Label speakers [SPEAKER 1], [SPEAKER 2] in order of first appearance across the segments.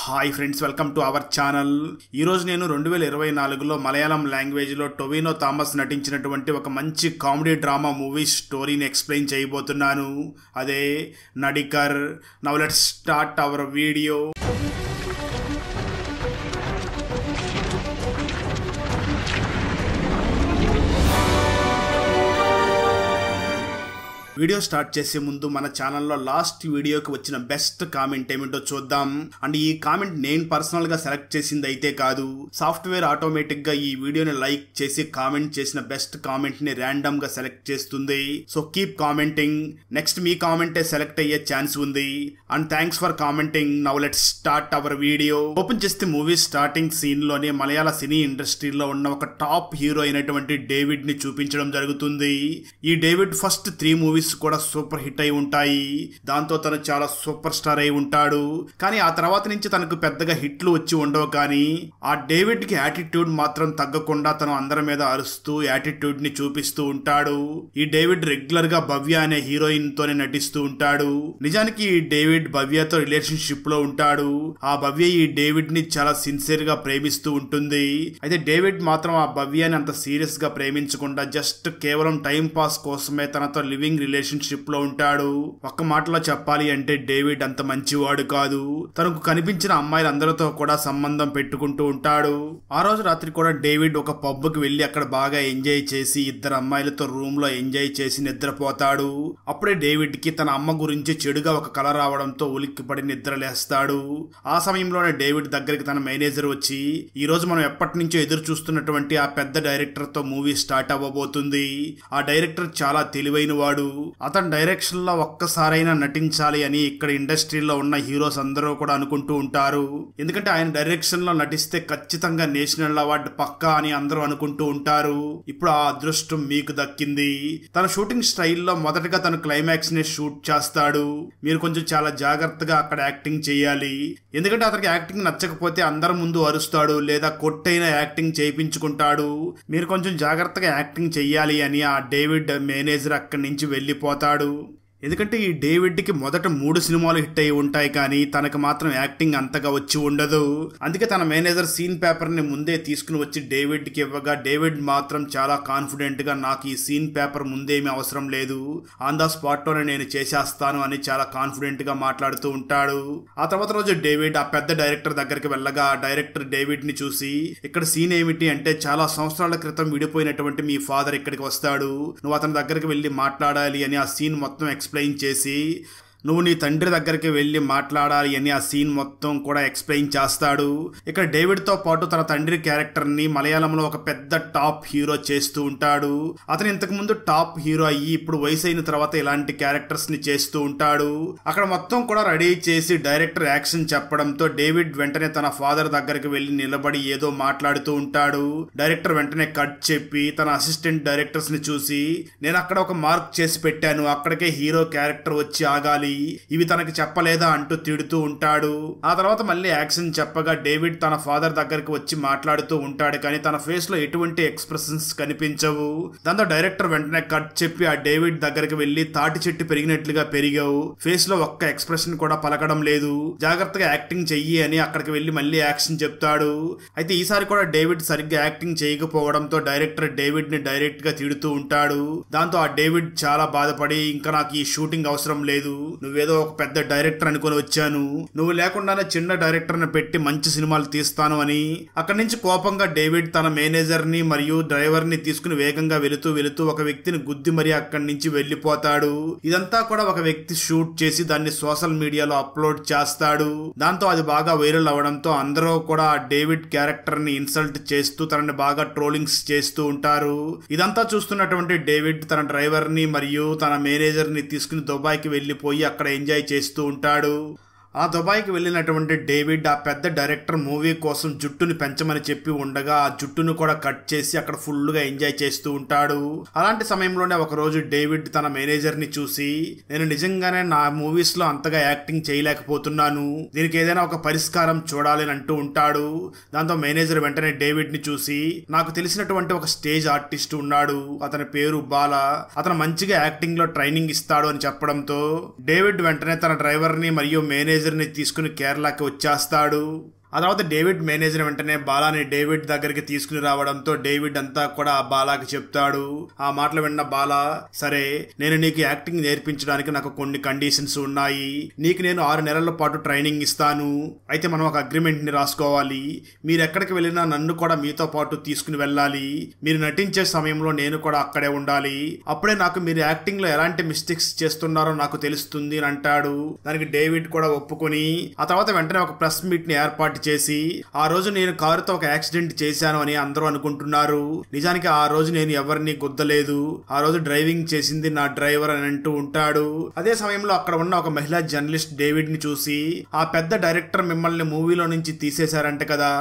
[SPEAKER 1] Hi friends, welcome to our channel. ఈరోజు నేను 2024లో మలయాళం లాంగ్వేజ్లో టొవినో థామస్ నటించినటువంటి ఒక మంచి కామెడీ డ్రామా మూవీ స్టోరీని ఎక్స్ప్లెయిన్ చేయబోతున్నాను. అదే Nadikar. Now let's start our video. Video start చేసే ముందు మన ఛానల్లో లాస్ట్ వీడియోకి వచ్చిన బెస్ట్ కామెంట్ ఏమిటో చూద్దాం. అండ్ ఈ కామెంట్ నేను పర్సనల్ గా సెలెక్ట్ చేసింది అయితే కాదు, సాఫ్ట్వేర్ ఆటోమేటిక్ గా ఈ వీడియోని లైక్ చేసి కామెంట్ చేసిన బెస్ట్ కామెంట్ ని ర్యాండమ్ గా సెలెక్ట్ చేస్తుంది. So keep commenting. నెక్స్ట్ మీ కామెంటే సెలెక్ట్ అయ్యే ఛాన్స్ ఉంది. And thanks for commenting. Now let's start our video. Open చేస్తే మూవీ స్టార్టింగ్ సీన్ లోనే మలయాళ సినీ ఇండస్ట్రీలో ఉన్న ఒక టాప్ హీరో అయినటువంటి డేవిడ్ ని చూపించడం జరుగుతుంది. ఈ డేవిడ్ ఫస్ట్ 3 మూవీస్ కూడా సూపర్ హిట్ అయి ఉంటాయి. దాంతో తను చాలా సూపర్ స్టార్ అయి ఉంటాడు. కానీ ఆ తర్వాత నుంచి తనకు పెద్దగా హిట్లు వచ్చి ఉండవు. కానీ ఆ డేవిడ్ కి యాటిట్యూడ్ మాత్రం తగ్గకుండా తను అందరి మీద అరుస్తూ యాటిట్యూడ్ ని చూపిస్తూ ఉంటాడు. ఈ డేవిడ్ రెగ్యులర్ గా భవ్య అనే హీరోయిన్ తోనే నటిస్తూ ఉంటాడు. నిజానికి ఈ డేవిడ్ భవ్యతో రిలేషన్షిప్ లో ఉంటాడు. ఆ భవ్య ఈ డేవిడ్ ని చాలా సిన్సియర్ గా ప్రేమిస్తూ ఉంటుంది. అయితే డేవిడ్ మాత్రం ఆ భవ్యాని అంత సీరియస్ గా ప్రేమించకుండా జస్ట్ కేవలం టైం పాస్ కోసమే తనతో లివింగ్ రిలేషన్షిప్ లో ఉంటాడు. ఒక్క మాటలో చెప్పాలి అంటే డేవిడ్ అంత మంచివాడు కాదు. తనకు కనిపించిన అమ్మాయిలందరితో కూడా సంబంధం పెట్టుకుంటూ ఉంటాడు. ఆ రోజు రాత్రి కూడా డేవిడ్ ఒక పబ్ కి వెళ్లి అక్కడ బాగా ఎంజాయ్ చేసి 2 అమ్మాయిలతో రూమ్ లో ఎంజాయ్ చేసి నిద్రపోతాడు. అప్పుడే డేవిడ్ కి తన అమ్మ గురించి చెడుగా ఒక కల రావడంతో ఉలిక్కిపడి నిద్రలేస్తాడు. ఆ సమయంలోనే డేవిడ్ దగ్గరికి తన మేనేజర్ వచ్చి, ఈ రోజు మనం ఎప్పటి నుంచో ఎదురు చూస్తున్నటువంటి ఆ పెద్ద డైరెక్టర్ తో మూవీ స్టార్ట్ అవ్వబోతుంది. ఆ డైరెక్టర్ చాలా తెలివైన వాడు. అతని డైరెక్షన్ లో ఒక్కసారైనా నటించాలి అని ఇక్కడ ఇండస్ట్రీలో ఉన్న హీరోస్ అందరూ కూడా అనుకుంటూ ఉంటారు. ఎందుకంటే ఆయన డైరెక్షన్ లో నటిస్తే ఖచ్చితంగా నేషనల్ అవార్డు పక్కా అని అందరూ అనుకుంటూ ఉంటారు. ఇప్పుడు ఆ అదృష్టం మీకు దక్కింది. తన షూటింగ్ స్టైల్లో మొదటగా తను క్లైమాక్స్ ని షూట్ చేస్తాడు. మీరు కొంచెం చాలా జాగ్రత్తగా అక్కడ యాక్టింగ్ చేయాలి. ఎందుకంటే అతనికి యాక్టింగ్ నచ్చకపోతే అందరి ముందు అరుస్తాడు లేదా కొట్టైన యాక్టింగ్ చేయించుకుంటాడు. మీరు కొంచెం జాగ్రత్తగా యాక్టింగ్ చెయ్యాలి అని ఆ డేవిడ్ మేనేజర్ అక్కడి నుంచి వెళ్ళిపోతాడు. ఎందుకంటే ఈ డేవిడ్ కి మొదట 3 సినిమాలు హిట్ అయి ఉంటాయి, కానీ తనకు మాత్రం యాక్టింగ్ అంతగా వచ్చి ఉండదు. అందుకే తన మేనేజర్ సీన్ పేపర్ ని ముందే తీసుకుని వచ్చి డేవిడ్ కి ఇవ్వగా డేవిడ్ మాత్రం చాలా కాన్ఫిడెంట్ గా, నాకు ఈ సీన్ పేపర్ ముందేమీ అవసరం లేదు, ఆన్ ద స్పాట్ లోనే నేను చేసేస్తాను అని చాలా కాన్ఫిడెంట్ గా మాట్లాడుతూ ఉంటాడు. ఆ తర్వాత రోజు డేవిడ్ ఆ పెద్ద డైరెక్టర్ దగ్గరికి వెళ్ళగా డైరెక్టర్ డేవిడ్ ని చూసి, ఇక్కడ సీన్ ఏమిటి అంటే, చాలా సంవత్సరాల క్రితం విడిపోయినటువంటి మీ ఫాదర్ ఇక్కడికి వస్తాడు, నువ్వు అతని దగ్గరికి వెళ్ళి మాట్లాడాలి అని ఆ సీన్ మొత్తం ఎక్స్ప్లెయిన్ చేసి, నువ్వు నీ తండ్రి దగ్గరికి వెళ్ళి మాట్లాడాలి అని ఆ సీన్ మొత్తం కూడా ఎక్స్ప్లెయిన్ చేస్తాడు. ఇక్కడ డేవిడ్ తో పాటు తన తండ్రి క్యారెక్టర్ ని మలయాళంలో ఒక పెద్ద టాప్ హీరో చేస్తూ ఉంటాడు. అతను ఇంతకు ముందు టాప్ హీరో అయ్యి ఇప్పుడు వయసు అయిన తర్వాత ఇలాంటి క్యారెక్టర్స్ ని చేస్తూ ఉంటాడు. అక్కడ మొత్తం కూడా రెడీ చేసి డైరెక్టర్ యాక్షన్ చెప్పడంతో డేవిడ్ వెంటనే తన ఫాదర్ దగ్గరికి వెళ్ళి నిలబడి ఏదో మాట్లాడుతూ ఉంటాడు. డైరెక్టర్ వెంటనే కట్ చెప్పి తన అసిస్టెంట్ డైరెక్టర్స్ ని చూసి, నేను అక్కడ ఒక మార్క్ చేసి పెట్టాను, అక్కడికే హీరో క్యారెక్టర్ వచ్చి ఆగాలి, ఇవి తనకి చెప్పలేదా అంటూ తిడుతూ ఉంటాడు. ఆ తర్వాత మళ్ళీ యాక్షన్ చెప్పగా డేవిడ్ తన ఫాదర్ దగ్గరికి వచ్చి మాట్లాడుతూ ఉంటాడు, కానీ తన ఫేస్ లో ఎటువంటి ఎక్స్ప్రెషన్స్ కనిపించవు. దాంతో డైరెక్టర్ వెంటనే కట్ చెప్పి ఆ డేవిడ్ దగ్గరికి వెళ్లి, తాటి చెట్టు పెరిగినట్లుగా పెరిగావు, ఫేస్ లో ఒక్క ఎక్స్ప్రెషన్ కూడా పలకడం లేదు, జాగ్రత్తగా యాక్టింగ్ చెయ్యి అని అక్కడికి వెళ్లి మళ్ళీ యాక్షన్ చెప్తాడు. అయితే ఈసారి కూడా డేవిడ్ సరిగ్గా యాక్టింగ్ చేయకపోవడంతో డైరెక్టర్ డేవిడ్ ని డైరెక్ట్ గా తిడుతూ ఉంటాడు. దాంతో ఆ డేవిడ్ చాలా బాధపడి, ఇంకా నాకు ఈ షూటింగ్ అవసరం లేదు, నువ్వేదో ఒక పెద్ద డైరెక్టర్ అనుకుని వచ్చాను, నువ్వు లేకుండానే చిన్న డైరెక్టర్ ని పెట్టి మంచి సినిమాలు తీస్తాను అని అక్కడి నుంచి కోపంగా డేవిడ్ తన మేనేజర్ ని మరియు డ్రైవర్ ని తీసుకుని వేగంగా వెళుతూ ఒక వ్యక్తిని గుద్ది మరీ అక్కడి నుంచి వెళ్లిపోతాడు. ఇదంతా కూడా ఒక వ్యక్తి షూట్ చేసి దాన్ని సోషల్ మీడియాలో అప్లోడ్ చేస్తాడు. దాంతో అది బాగా వైరల్ అవడంతో అందరూ కూడా ఆ డేవిడ్ క్యారెక్టర్ ని ఇన్సల్ట్ చేస్తూ తనని బాగా ట్రోలింగ్స్ చేస్తూ ఉంటారు. ఇదంతా చూస్తున్నటువంటి డేవిడ్ తన డ్రైవర్ ని మరియు తన మేనేజర్ ని తీసుకుని దుబాయ్కి వెళ్లిపోయి అక్కడ ఎంజాయ్ చేస్తూ ఉంటాడు. ఆ దుబాయ్కి వెళ్ళినటువంటి డేవిడ్ ఆ పెద్ద డైరెక్టర్ మూవీ కోసం జుట్టుని పెంచమని చెప్పి ఉండగా ఆ జుట్టును కూడా కట్ చేసి అక్కడ ఫుల్ గా ఎంజాయ్ చేస్తూ ఉంటాడు. అలాంటి సమయంలోనే ఒక రోజు డేవిడ్ తన మేనేజర్ ని చూసి, నేను నిజంగానే నా మూవీస్ లో అంతగా యాక్టింగ్ చేయలేకపోతున్నాను, దీనికి ఏదైనా ఒక పరిష్కారం చూడాలి అని అంటూ ఉంటాడు. దాంతో మేనేజర్ వెంటనే డేవిడ్ ని చూసి, నాకు తెలిసినటువంటి ఒక స్టేజ్ ఆర్టిస్ట్ ఉన్నాడు, అతని పేరు బాల, అతను మంచిగా యాక్టింగ్ లో ట్రైనింగ్ ఇస్తాడు అని చెప్పడంతో డేవిడ్ వెంటనే తన డ్రైవర్ ని మరియు మేనేజర్ మేనేజర్ ని తీసుకుని కేరళకి వచ్చేస్తాడు. ఆ తర్వాత డేవిడ్ మేనేజర్ వెంటనే బాలాని డేవిడ్ దగ్గరికి తీసుకుని రావడంతో డేవిడ్ అంతా కూడా ఆ బాలాకి చెప్తాడు. ఆ మాటలు విన్న బాలా, సరే నేను నీకు యాక్టింగ్ నేర్పించడానికి నాకు కొన్ని కండిషన్స్ ఉన్నాయి. నీకు నేను 6 నెలల పాటు ట్రైనింగ్ ఇస్తాను. అయితే మనం ఒక అగ్రిమెంట్ ని రాసుకోవాలి. మీరు ఎక్కడికి వెళ్ళినా నన్ను కూడా మీతో పాటు తీసుకుని వెళ్ళాలి. మీరు నటించే సమయంలో నేను కూడా అక్కడే ఉండాలి. అప్పుడే నాకు మీరు యాక్టింగ్ లో ఎలాంటి మిస్టేక్స్ చేస్తున్నారో నాకు తెలుస్తుంది అని అంటాడు. దానికి డేవిడ్ కూడా ఒప్పుకొని ఆ తర్వాత వెంటనే ఒక ప్రెస్ మీట్ ని ఏర్పాటు చేసి, ఆ రోజు నేను కారుతో ఒక యాక్సిడెంట్ చేశాను అని అందరూ అనుకుంటున్నారు. నిజానికి ఆ రోజు నేను ఎవరిని గుద్దలేదు. ఆ రోజు డ్రైవింగ్ చేసింది నా డ్రైవర్ అని అంటూ ఉంటాడు. అదే సమయంలో అక్కడ ఉన్న ఒక మహిళా జర్నలిస్ట్ డేవిడ్ ని చూసి, ఆ పెద్ద డైరెక్టర్ మిమ్మల్ని మూవీలో నుంచి తీసేశారంట కదా,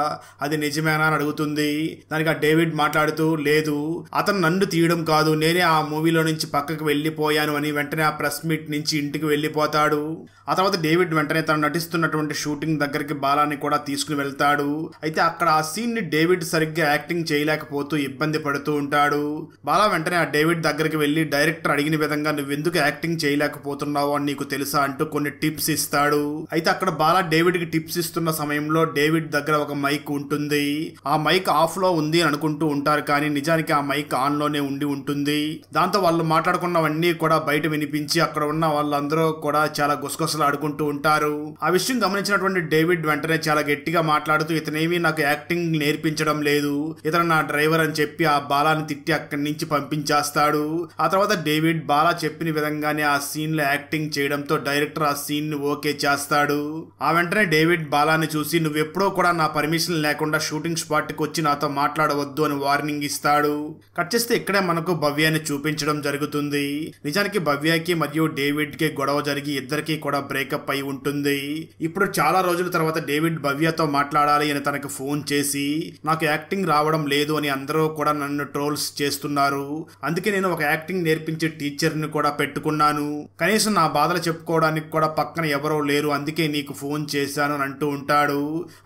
[SPEAKER 1] అది నిజమేనా అని అడుగుతుంది. దానికి ఆ డేవిడ్ మాట్లాడుతూ, లేదు అతను నన్ను తీయడం కాదు, నేనే ఆ మూవీలో నుంచి పక్కకు వెళ్లిపోయాను అని వెంటనే ఆ ప్రెస్ మీట్ నుంచి ఇంటికి వెళ్లిపోతాడు. ఆ తర్వాత డేవిడ్ వెంటనే తను నటిస్తున్నటువంటి షూటింగ్ దగ్గరికి బాలాని కూడా తీసుకుని వెళ్తాడు. అయితే అక్కడ ఆ సీన్ ని డేవిడ్ సరిగ్గా యాక్టింగ్ చేయలేకపోతూ ఇబ్బంది పడుతూ ఉంటాడు. బాలా వెంటనే ఆ డేవిడ్ దగ్గరికి వెళ్లి, డైరెక్టర్ అడిగిన విధంగా నువ్వెందుకు యాక్టింగ్ చేయలేకపోతున్నావు అని నీకు తెలుసా అంటూ కొన్ని టిప్స్ ఇస్తాడు. అయితే అక్కడ బాలా డేవిడ్ కి టిప్స్ ఇస్తున్న సమయంలో డేవిడ్ దగ్గర ఒక మైక్ ఉంటుంది. ఆ మైక్ ఆఫ్ లో ఉంది అని అనుకుంటూ ఉంటారు, కానీ నిజానికి ఆ మైక్ ఆన్ లోనే ఉండి ఉంటుంది. దాంతో వాళ్ళు మాట్లాడుకున్నవన్నీ కూడా బయట వినిపించి అక్కడ ఉన్న వాళ్ళందరూ కూడా చాలా గుసగుసలు ఆడుకుంటూ ఉంటారు. ఆ విషయం గమనించినటువంటి డేవిడ్ వెంటనే చాలా గట్టిగా మాట్లాడుతూ, ఇతనేమీ నాకు యాక్టింగ్ నేర్పించడం లేదు, ఇతను నా డ్రైవర్ అని చెప్పి ఆ బాలాని తిట్టి అక్కడి నుంచి పంపించేస్తాడు. ఆ తర్వాత డేవిడ్ బాలా చెప్పిన విధంగానే ఆ సీన్ లో యాక్టింగ్ చేయడంతో డైరెక్టర్ ఆ సీన్ ని ఓకే చేస్తాడు. ఆ వెంటనే డేవిడ్ బాలాని చూసి, నువ్వెప్పుడో కూడా నా పర్మిషన్ లేకుండా షూటింగ్ స్పాట్ కి వచ్చి నాతో మాట్లాడవద్దు అని వార్నింగ్ ఇస్తాడు. కట్ చేస్తే ఇక్కడే మనకు భవ్యాన్ని చూపించడం జరుగుతుంది. నిజానికి భవ్యకి మరియు డేవిడ్ కి గొడవ జరిగి ఇద్దరికి కూడా బ్రేకప్ అయి ఉంటుంది. ఇప్పుడు చాలా రోజుల తర్వాత డేవిడ్ భవ్యతో మాట్లాడాలి అని తనకు ఫోన్ చేసి, నాకు యాక్టింగ్ రావడం లేదు అని అందరూ కూడా నన్ను ట్రోల్స్ చేస్తున్నారు, అందుకే నేను ఒక యాక్టింగ్ నేర్పించే టీచర్ ని కూడా పెట్టుకున్నాను, కనీసం నా బాధలు చెప్పుకోవడానికి కూడా పక్కన ఎవరో లేరు, అందుకే నీకు ఫోన్ చేశాను అని అంటూ ఉంటాడు.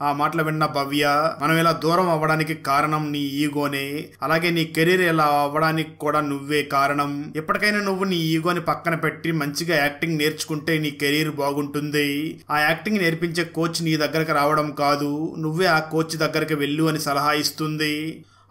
[SPEAKER 1] ఆ మాటలు విన్న భవ్య, మనం ఇలా దూరం అవ్వడానికి కారణం నీ ఈగోనే, అలాగే నీ కెరీర్ ఇలా అవ్వడానికి కూడా నువ్వే కారణం. ఎప్పటికైనా నువ్వు నీ ఈగోని పక్కన పెట్టి మంచిగా యాక్టింగ్ నేర్చుకుంటే నీ కెరీర్ బాగుంటుంది. ఆ యాక్టింగ్ నేర్పించే కోచ్ నీ దగ్గరకు రావడం కాదు, నువ్వే ఆ కోచ్ దగ్గరికి వెళ్ళు అని సలహా ఇస్తుంది.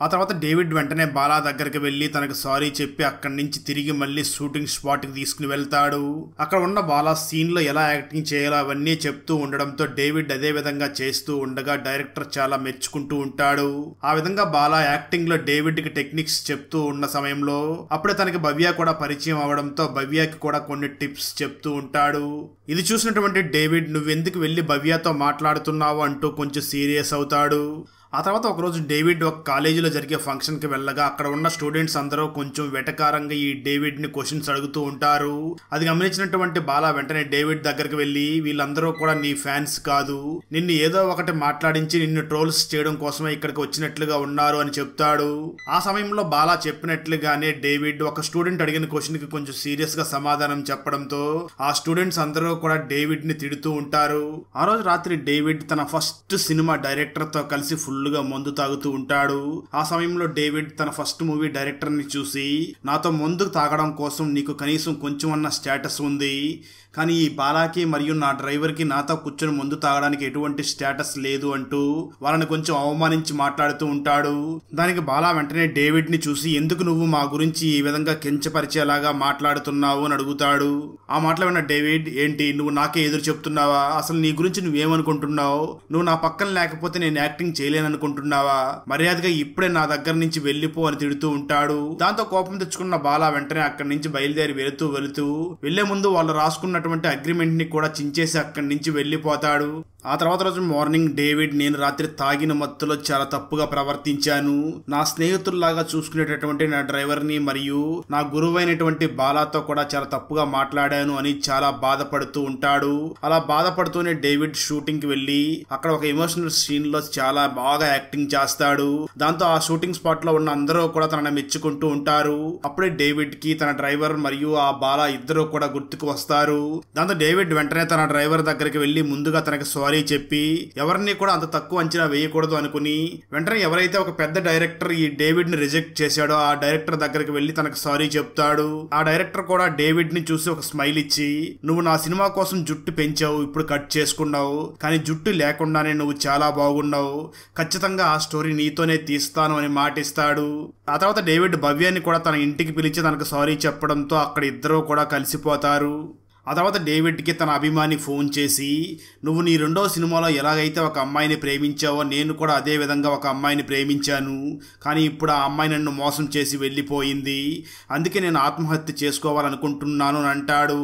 [SPEAKER 1] ఆ తర్వాత డేవిడ్ వెంటనే బాలా దగ్గరికి వెళ్లి తనకు సారీ చెప్పి అక్కడి నుంచి తిరిగి మళ్ళీ షూటింగ్ స్పాట్ కి తీసుకుని వెళ్తాడు. అక్కడ ఉన్న బాలా సీన్ లో ఎలా యాక్టింగ్ చేయాలో అవన్నీ చెప్తూ ఉండడంతో డేవిడ్ అదే విధంగా చేస్తూ ఉండగా డైరెక్టర్ చాలా మెచ్చుకుంటూ ఉంటాడు. ఆ విధంగా బాలా యాక్టింగ్ లో డేవిడ్ కి టెక్నిక్స్ చెప్తూ ఉన్న సమయంలో అప్పుడే తనకి భవ్య కూడా పరిచయం అవడంతో భవ్యకి కూడా కొన్ని టిప్స్ చెప్తూ ఉంటాడు. ఇది చూసినటువంటి డేవిడ్, నువ్వెందుకు వెళ్లి భవ్యతో మాట్లాడుతున్నావు అంటూ కొంచెం సీరియస్ అవుతాడు. ఆ తర్వాత ఒకరోజు డేవిడ్ ఒక కాలేజీలో జరిగే ఫంక్షన్ కి వెళ్ళగా అక్కడ ఉన్న స్టూడెంట్స్ అందరూ కొంచెం వెటకారంగా ఈ డేవిడ్ ని క్వశ్చన్స్ అడుగుతూ ఉంటారు. అది గమనించినటువంటి బాలా వెంటనే డేవిడ్ దగ్గరికి వెళ్లి, వీళ్ళందరూ కూడా నీ ఫ్యాన్స్ కాదు, నిన్ను ఏదో ఒకటి మాట్లాడించి నిన్ను ట్రోల్స్ చేయడం కోసమే ఇక్కడికి వచ్చినట్లుగా ఉన్నారు అని చెప్తాడు. ఆ సమయంలో బాలా చెప్పినట్లుగానే డేవిడ్ ఒక స్టూడెంట్ అడిగిన క్వశ్చన్ కి కొంచెం సీరియస్ గా సమాధానం చెప్పడంతో ఆ స్టూడెంట్స్ అందరూ కూడా డేవిడ్ ని తిడుతూ ఉంటారు. ఆ రోజు రాత్రి డేవిడ్ తన ఫస్ట్ సినిమా డైరెక్టర్ తో కలిసి ఫుల్ గా మందు తాగుతూ ఉంటాడు. ఆ సమయంలో డేవిడ్ తన ఫస్ట్ మూవీ డైరెక్టర్ ని చూసి, నాతో మందు తాగడం కోసం నీకు కనీసం కొంచెం అన్న స్టేటస్ ఉంది, కానీ ఈ బాలాకి మరియు నా డ్రైవర్ కి నాతో కూర్చొని మందు తాగడానికి ఎటువంటి స్టేటస్ లేదు అంటూ వాళ్ళని కొంచెం అవమానించి మాట్లాడుతూ ఉంటాడు. దానికి బాలా వెంటనే డేవిడ్ ని చూసి, ఎందుకు నువ్వు మా గురించి ఈ విధంగా కించపరిచేలాగా మాట్లాడుతున్నావు అని అడుగుతాడు. ఆ మాటలు విన్న డేవిడ్, ఏంటి నువ్వు నాకే ఎదురు చెప్తున్నావా, అసలు నీ గురించి నువ్వేమనుకుంటున్నావు, నువ్వు నా పక్కన లేకపోతే నేను యాక్టింగ్ చేయలేననుకుంటున్నావా, మర్యాదగా ఇప్పుడే నా దగ్గర నుంచి వెళ్ళిపో అని తిడుతూ ఉంటాడు. దాంతో కోపం తెచ్చుకున్న బాలా వెంటనే అక్కడి నుంచి బయలుదేరి వెళుతూ వెళ్లే ముందు వాళ్ళు రాసుకున్న అగ్రిమెంట్ ని కూడా చించేసి అక్కడి నుంచి వెళ్లిపోతాడు. ఆ తర్వాత రోజు మార్నింగ్ డేవిడ్, నేను రాత్రి తాగిన మత్తులో చాలా తప్పుగా ప్రవర్తించాను, నా స్నేహితుల్లాగా చూసుకునేటటువంటి నా డ్రైవర్ ని మరియు నా గురువైనటువంటి బాలాతో కూడా చాలా తప్పుగా మాట్లాడాను అని చాలా బాధపడుతూ ఉంటాడు. అలా బాధపడుతూనే డేవిడ్ షూటింగ్ కి వెళ్లి అక్కడ ఒక ఎమోషనల్ సీన్ లో చాలా బాగా యాక్టింగ్ చేస్తాడు. దాంతో ఆ షూటింగ్ స్పాట్ లో ఉన్న అందరూ కూడా తనని మెచ్చుకుంటూ ఉంటారు. అప్పుడే డేవిడ్ కి తన డ్రైవర్ మరియు ఆ బాలా ఇద్దరు కూడా గుర్తుకు వస్తారు. దాంతో డేవిడ్ వెంటనే తన డ్రైవర్ దగ్గరికి వెళ్లి ముందుగా తనకి సారీ సారీ చెప్పి ఎవరిని కూడా అంత తక్కువ అంచనా వేయకూడదు అనుకుని వెంటనే ఎవరైతే ఒక పెద్ద డైరెక్టర్ ఈ డేవిడ్ ని రిజెక్ట్ చేశాడో ఆ డైరెక్టర్ దగ్గరికి వెళ్లి తనకు సారీ చెప్తాడు. ఆ డైరెక్టర్ కూడా డేవిడ్ ని చూసి ఒక స్మైల్ ఇచ్చి, నువ్వు నా సినిమా కోసం జుట్టు పెంచావు, ఇప్పుడు కట్ చేసుకున్నావు, కానీ జుట్టు లేకుండానే నువ్వు చాలా బాగున్నావు, ఖచ్చితంగా ఆ స్టోరీ నీతోనే తీస్తాను అని మాటిస్తాడు. ఆ తర్వాత డేవిడ్ భవ్యాన్ని కూడా తన ఇంటికి పిలిచి తనకు సారీ చెప్పడంతో అక్కడ ఇద్దరు కూడా కలిసిపోతారు. ఆ తర్వాత డేవిడ్కి తన అభిమాని ఫోన్ చేసి, నువ్వు నీ రెండో సినిమాలో ఎలాగైతే ఒక అమ్మాయిని ప్రేమించావో నేను కూడా అదే విధంగా ఒక అమ్మాయిని ప్రేమించాను, కానీ ఇప్పుడు ఆ అమ్మాయి నన్ను మోసం చేసి వెళ్ళిపోయింది, అందుకే నేను ఆత్మహత్య చేసుకోవాలనుకుంటున్నాను అని అంటాడు.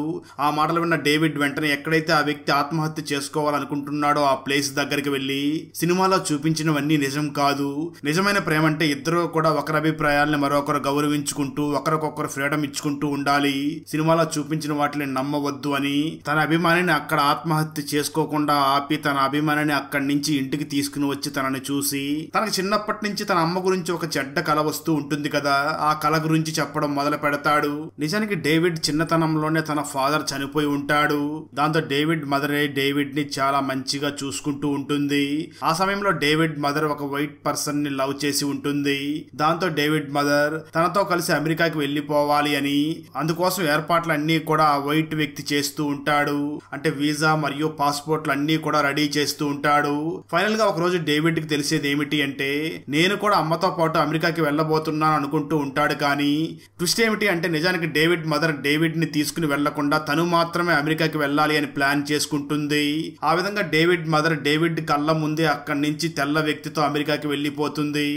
[SPEAKER 1] ఆ మాటలు విన్న డేవిడ్ వెంటనే ఎక్కడైతే ఆ వ్యక్తి ఆత్మహత్య చేసుకోవాలనుకుంటున్నాడో ఆ ప్లేస్ దగ్గరికి వెళ్ళి, సినిమాలో చూపించినవన్నీ నిజం కాదు, నిజమైన ప్రేమ అంటే ఇద్దరు కూడా ఒకరి అభిప్రాయాలను మరొకరు గౌరవించుకుంటూ ఒకరికొకరు ఫ్రీడమ్ ఇచ్చుకుంటూ ఉండాలి, సినిమాలో చూపించిన వాటిని నమ్మవద్దు అని తన అభిమానిని అక్కడ ఆత్మహత్య చేసుకోకుండా ఆపి తన అభిమానిని అక్కడి నుంచి ఇంటికి తీసుకుని వచ్చి తనని చూసి, తనకు చిన్నప్పటి నుంచి తన అమ్మ గురించి ఒక చెడ్డ కల వస్తూ ఉంటుంది కదా, ఆ కల గురించి చెప్పడం మొదలు పెడతాడు. నిజానికి డేవిడ్ చిన్నతనంలోనే తన ఫాదర్ చనిపోయి ఉంటాడు. దాంతో డేవిడ్ మదరే డేవిడ్ ని చాలా మంచిగా చూసుకుంటూ ఉంటుంది. ఆ సమయంలో డేవిడ్ మదర్ ఒక వైట్ పర్సన్ ని లవ్ చేసి ఉంటుంది. దాంతో డేవిడ్ మదర్ తనతో కలిసి అమెరికాకి వెళ్లిపోవాలి అని అందుకోసం ఏర్పాట్లన్నీ కూడా ఆ వైట్ వ్యక్తి చేస్తూ ఉంటాడు. అంటే వీసా మరియు పాస్పోర్ట్లు అన్ని కూడా రెడీ చేస్తూ ఉంటాడు. ఫైనల్ గా ఒక రోజు డేవిడ్ కి తెలిసేది ఏమిటి అంటే, నేను కూడా అమ్మతో పాటు అమెరికాకి వెళ్ళబోతున్నాను అనుకుంటూ ఉంటాడు. కానీ ట్విస్ట్ ఏమిటి అంటే నిజానికి డేవిడ్ మదర్ డేవిడ్ ని తీసుకుని వెళ్లకుండా తను మాత్రమే అమెరికాకి వెళ్ళాలి అని ప్లాన్ చేసుకుంటుంది. ఆ విధంగా డేవిడ్ మదర్ డేవిడ్ కళ్ళ ముందే అక్కడి నుంచి తెల్ల వ్యక్తితో అమెరికాకి వెళ్ళిపోతుంది.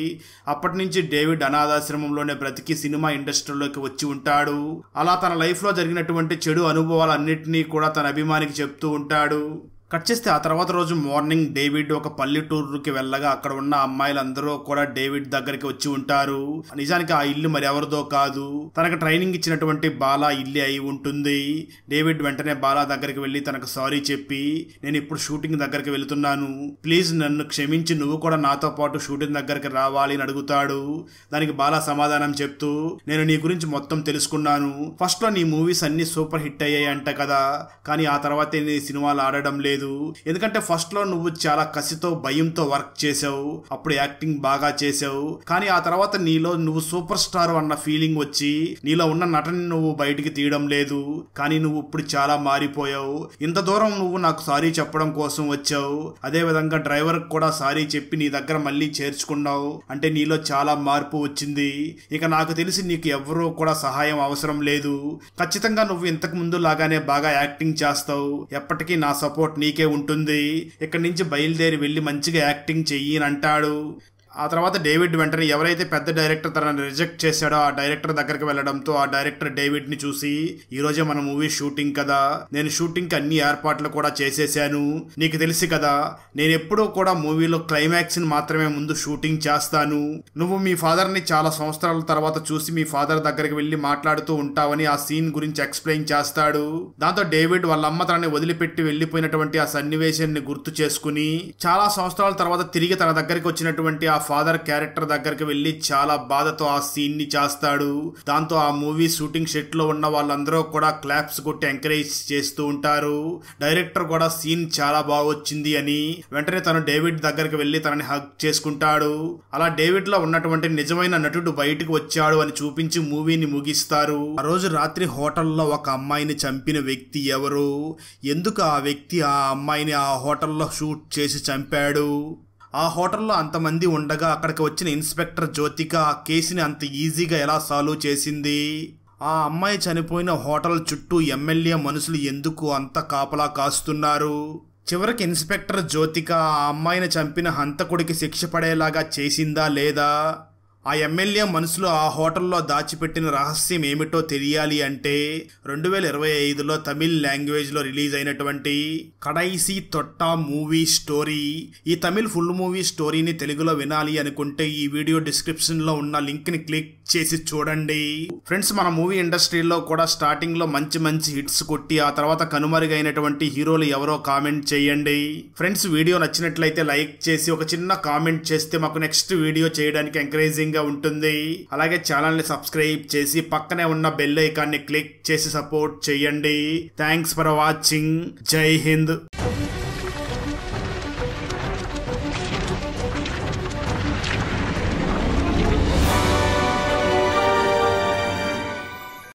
[SPEAKER 1] అప్పటి నుంచి డేవిడ్ అనాథాశ్రమంలోనే బ్రతికి సినిమా ఇండస్ట్రీలోకి వచ్చి ఉంటాడు. అలా తన లైఫ్ లో జరిగినటువంటి చెడు అనుభవాలన్నింటినీ కూడా తన అభిమానికి చెప్తూ ఉంటాడు. కట్ చేస్తే ఆ తర్వాత రోజు మార్నింగ్ డేవిడ్ ఒక పల్లెటూరుకి వెళ్ళగా అక్కడ ఉన్న అమ్మాయిలందరూ కూడా డేవిడ్ దగ్గరికి వచ్చి ఉంటారు. నిజానికి ఆ ఇల్లు మరి ఎవరిదో కాదు, తనకు ట్రైనింగ్ ఇచ్చినటువంటి బాలా ఇల్లు అయి ఉంటుంది. డేవిడ్ వెంటనే బాలా దగ్గరికి వెళ్ళి తనకు సారీ చెప్పి, నేను ఇప్పుడు షూటింగ్ దగ్గరికి వెళుతున్నాను, ప్లీజ్ నన్ను క్షమించి నువ్వు కూడా నాతో పాటు షూటింగ్ దగ్గరికి రావాలి అని అడుగుతాడు. దానికి బాలా సమాధానం చెప్తూ, నేను నీ గురించి మొత్తం తెలుసుకున్నాను, ఫస్ట్ లో నీ మూవీస్ అన్ని సూపర్ హిట్ అయ్యాయి అంట కదా, కానీ ఆ తర్వాత నీ సినిమాలు ఆడడం లేదు, ఎందుకంటే ఫస్ట్ లో నువ్వు చాలా కసితో భయంతో వర్క్ చేసావు, అప్పుడు యాక్టింగ్ బాగా చేసావు, కానీ ఆ తర్వాత నీలో నువ్వు సూపర్ స్టార్ అన్న ఫీలింగ్ వచ్చి నీలో ఉన్న నటని నువ్వు బయటికి తీయడం లేదు, కానీ నువ్వు ఇప్పుడు చాలా మారిపోయావు, ఇంత దూరం నువ్వు నాకు సారీ చెప్పడం కోసం వచ్చావు, అదే విధంగా డ్రైవర్ కూడా సారీ చెప్పి నీ దగ్గర మళ్ళీ చేర్చుకున్నావు, అంటే నీలో చాలా మార్పు వచ్చింది, ఇక నాకు తెలిసి నీకు ఎవరూ కూడా సహాయం అవసరం లేదు, ఖచ్చితంగా నువ్వు ఇంతకు ముందు లాగానే బాగా యాక్టింగ్ చేస్తావు, ఎప్పటికీ నా సపోర్ట్ నీకే ఉంటుంది, ఇక్కడి నుంచి బయలుదేరి వెళ్ళి మంచిగా యాక్టింగ్ చెయ్యి అని అంటాడు. ఆ తర్వాత డేవిడ్ వెంటనే ఎవరైతే పెద్ద డైరెక్టర్ తనని రిజెక్ట్ చేశాడో ఆ డైరెక్టర్ దగ్గరికి వెళ్ళడంతో ఆ డైరెక్టర్ డేవిడ్ ని చూసి, ఈ రోజే మన మూవీ షూటింగ్ కదా, నేను షూటింగ్ కి అన్ని ఏర్పాట్లు కూడా చేసేసాను, నీకు తెలిసి కదా నేను ఎప్పుడూ కూడా మూవీలో క్లైమాక్స్ ని మాత్రమే ముందు షూటింగ్ చేస్తాను, నువ్వు మీ ఫాదర్ ని చాలా సంవత్సరాల తర్వాత చూసి మీ ఫాదర్ దగ్గరికి వెళ్ళి మాట్లాడుతూ ఉంటావని ఆ సీన్ గురించి ఎక్స్ప్లెయిన్ చేస్తాడు. దాంతో డేవిడ్ వాళ్ళ అమ్మ తనని వదిలిపెట్టి వెళ్లిపోయినటువంటి ఆ సన్నివేశాన్ని గుర్తు చేసుకుని చాలా సంవత్సరాల తర్వాత తిరిగి తన దగ్గరికి వచ్చినటువంటి ఆ ఫాదర్ క్యారెక్టర్ దగ్గరికి వెళ్లి చాలా బాధతో ఆ సీన్ ని చేస్తాడు. దాంతో ఆ మూవీ షూటింగ్ సెట్ లో ఉన్న వాళ్ళందరూ కూడా క్లాప్స్ కొట్టి ఎంకరేజ్ చేస్తూ ఉంటారు. డైరెక్టర్ కూడా సీన్ చాలా బాగా వచ్చింది అని వెంటనే తను డేవిడ్ దగ్గరికి వెళ్లి తనని హగ్ చేసుకుంటాడు. అలా డేవిడ్ లో ఉన్నటువంటి నిజమైన నటుడు బయటకు వచ్చాడు అని చూపించి మూవీని ముగిస్తారు. ఆ రోజు రాత్రి హోటల్లో ఒక అమ్మాయిని చంపిన వ్యక్తి ఎవరు, ఎందుకు ఆ వ్యక్తి ఆ అమ్మాయిని ఆ హోటల్లో షూట్ చేసి చంపాడు, ఆ హోటల్లో అంతమంది ఉండగా అక్కడికి వచ్చిన ఇన్స్పెక్టర్ జ్యోతిక ఆ కేసుని అంత ఈజీగా ఎలా సాల్వ్ చేసింది, ఆ అమ్మాయి చనిపోయిన హోటల్ చుట్టూ ఎమ్మెల్యే మనుషులు ఎందుకు అంత కాపలా కాస్తున్నారు, చివరికి ఇన్స్పెక్టర్ జ్యోతిక ఆ అమ్మాయిని చంపిన హంతకుడికి శిక్ష పడేలాగా చేసిందా లేదా, ఆ ఎమ్మెల్యే మనసులో ఆ హోటల్లో దాచిపెట్టిన రహస్యం ఏమిటో తెలియాలి అంటే 2025లో తమిళ్ లాంగ్వేజ్ లో రిలీజ్ అయినటువంటి కడైసి తొట్టా మూవీ స్టోరీ, ఈ తమిళ్ ఫుల్ మూవీ స్టోరీని తెలుగులో వినాలి అనుకుంటే ఈ వీడియో డిస్క్రిప్షన్ లో ఉన్న లింక్ ని క్లిక్ చేసి చూడండి. ఫ్రెండ్స్, మన మూవీ ఇండస్ట్రీలో కూడా స్టార్టింగ్ లో మంచి మంచి హిట్స్ కొట్టి ఆ తర్వాత కనుమరుగైనటువంటి హీరోలు ఎవరో కామెంట్ చేయండి. ఫ్రెండ్స్, వీడియో నచ్చినట్లయితే లైక్ చేసి ఒక చిన్న కామెంట్ చేస్తే మాకు నెక్స్ట్ వీడియో చేయడానికి ఎంకరేజింగ్ గా ఉంటుంది. అలాగే ఛానల్ ని సబ్స్క్రైబ్ చేసి పక్కనే ఉన్న బెల్ ఐకాన్ ని క్లిక్ చేసి సపోర్ట్ చేయండి. Thanks for watching. జై హింద్.